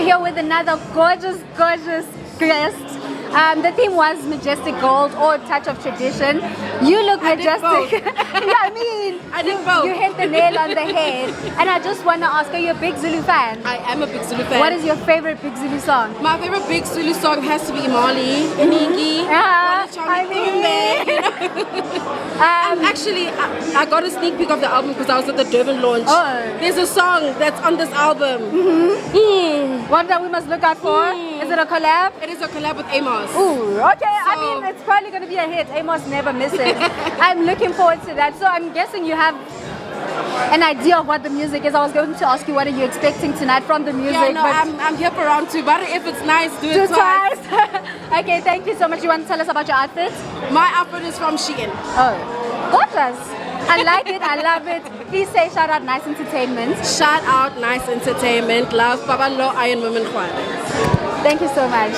here with another gorgeous guest. The theme was majestic gold or touch of tradition. You look majestic. Yeah, I mean, I did both. You hit the nail on the head. And I just want to ask, are you a big Zulu fan? I am a big Zulu fan. What is your favorite big Zulu song? My favorite big Zulu song has to be Imali, Inigi, Actually, I got a sneak peek of the album because I was at the Durban launch. Oh. There's a song that's on this album. One that we must look out for? Is it a collab? It is a collab with Amos. Ooh, okay. I mean, it's probably going to be a hit. Amos never misses. I'm looking forward to that. So I'm guessing you have an idea of what the music is. I was going to ask you what are you expecting tonight from the music. Yeah, no, I'm here for round 2. But if it's nice, do it twice. Okay, thank you so much. You want to tell us about your outfit? My outfit is from Shein. Oh, gorgeous. I like it. I love it. Please say shout out Nice Entertainment. Shout out Nice Entertainment. Love Paballo Kgware. Thank you so much.